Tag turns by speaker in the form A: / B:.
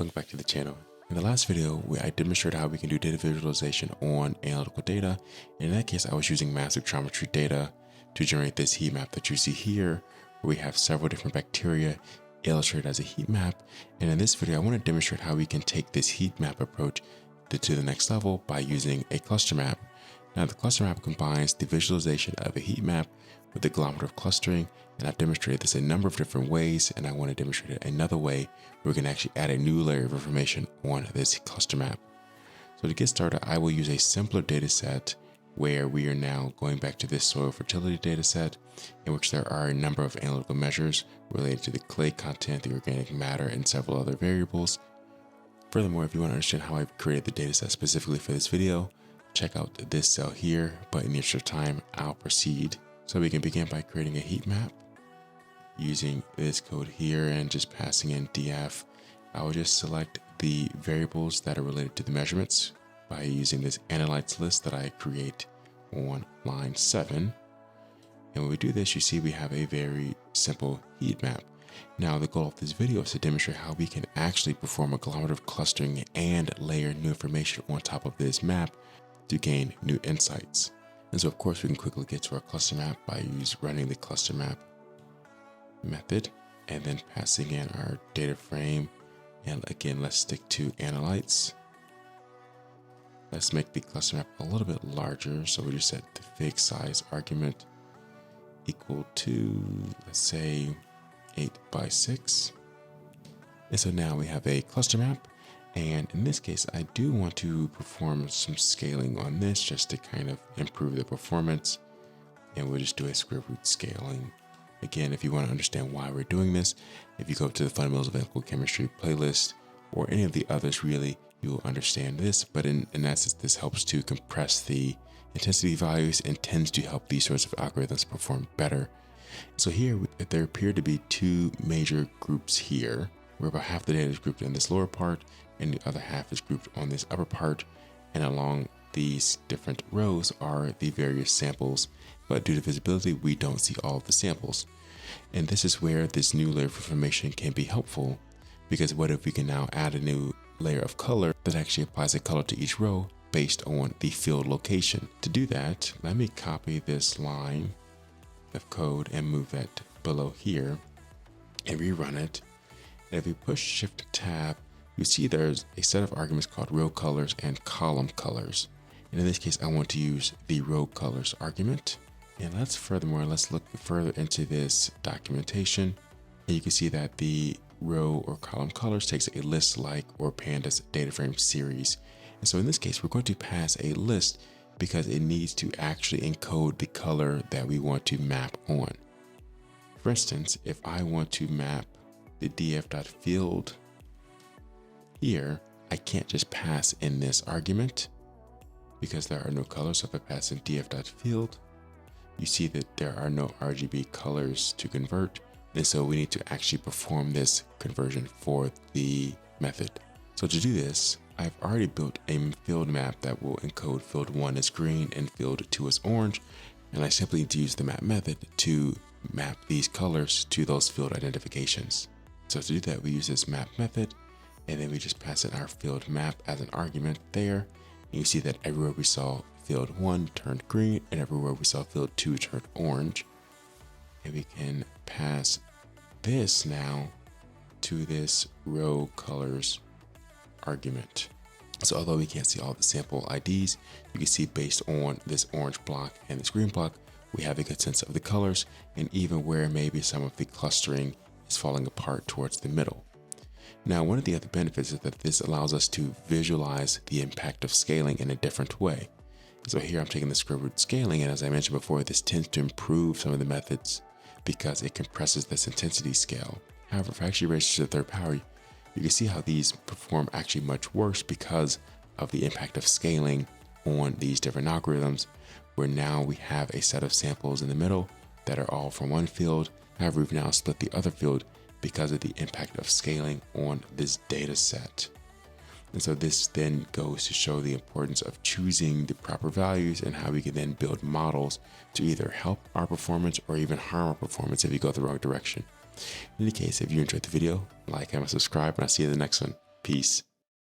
A: Welcome back to the channel. In the last video, I demonstrated how we can do data visualization on analytical data. In that case, I was using mass spectrometry data to generate this heat map that you see here, where we have several different bacteria illustrated as a heat map. And in this video, I want to demonstrate how we can take this heat map approach to the next level by using a cluster map. Now, the cluster map combines the visualization of a heat map with the kilometer of clustering, and I've demonstrated this a number of different ways, and I want to demonstrate it another way where we can actually add a new layer of information on this cluster map. So to get started, I will use a simpler data set where we are now going back to this soil fertility data set, in which there are a number of analytical measures related to the clay content, the organic matter, and several other variables. Furthermore, if you want to understand how I've created the data set specifically for this video, check out this cell here, but in the interest of time, I'll proceed. So we can begin by creating a heat map using this code here and just passing in df. I will just select the variables that are related to the measurements by using this analytes list that I create on line 7. And when we do this, you see we have a very simple heat map. Now, the goal of this video is to demonstrate how we can actually perform a kilometer of clustering and layer new information on top of this map to gain new insights. And so, of course, we can quickly get to our cluster map by running the cluster map method and then passing in our data frame. And again, let's stick to analytes. Let's make the cluster map a little bit larger. So we just set the fig size argument equal to, let's say, 8 by 6. And so now we have a cluster map. And in this case, I do want to perform some scaling on this just to kind of improve the performance. And we'll just do a square root scaling. Again, if you want to understand why we're doing this, if you go to the Fundamentals of Analytical Chemistry playlist or any of the others, really, you will understand this. But in essence, this helps to compress the intensity values and tends to help these sorts of algorithms perform better. So here, there appear to be two major groups here, where about half the data is grouped in this lower part and the other half is grouped on this upper part. And along these different rows are the various samples, but due to visibility, we don't see all of the samples. And this is where this new layer of information can be helpful, because what if we can now add a new layer of color that actually applies a color to each row based on the field location? To do that, let me copy this line of code and move that below here and rerun it. And if we push Shift Tab, you see there's a set of arguments called row colors and column colors. And in this case, I want to use the row colors argument. And let's look further into this documentation. And you can see that the row or column colors takes a list like or pandas data frame series. And so in this case, we're going to pass a list because it needs to actually encode the color that we want to map on. For instance, if I want to map the df.field here, I can't just pass in this argument because there are no colors. So if I pass in df.field, you see that there are no RGB colors to convert. And so we need to actually perform this conversion for the method. So to do this, I've already built a field map that will encode field 1 as green and field 2 as orange. And I simply need to use the map method to map these colors to those field identifications. So to do that, we use this map method, and then we just pass in our field map as an argument there. And you see that everywhere we saw field 1 turned green and everywhere we saw field 2 turned orange. And we can pass this now to this row colors argument. So although we can't see all the sample IDs, you can see based on this orange block and this green block, we have a good sense of the colors and even where maybe some of the clustering is falling apart towards the middle. Now, one of the other benefits is that this allows us to visualize the impact of scaling in a different way. So here I'm taking the square root scaling, and as I mentioned before, this tends to improve some of the methods because it compresses this intensity scale. However, if I actually raise to the third power, you can see how these perform actually much worse because of the impact of scaling on these different algorithms, where now we have a set of samples in the middle that are all from one field. However, we've now split the other field because of the impact of scaling on this data set. And so this then goes to show the importance of choosing the proper values and how we can then build models to either help our performance or even harm our performance if you go the wrong direction. In any case, if you enjoyed the video, like and subscribe, and I'll see you in the next one. Peace.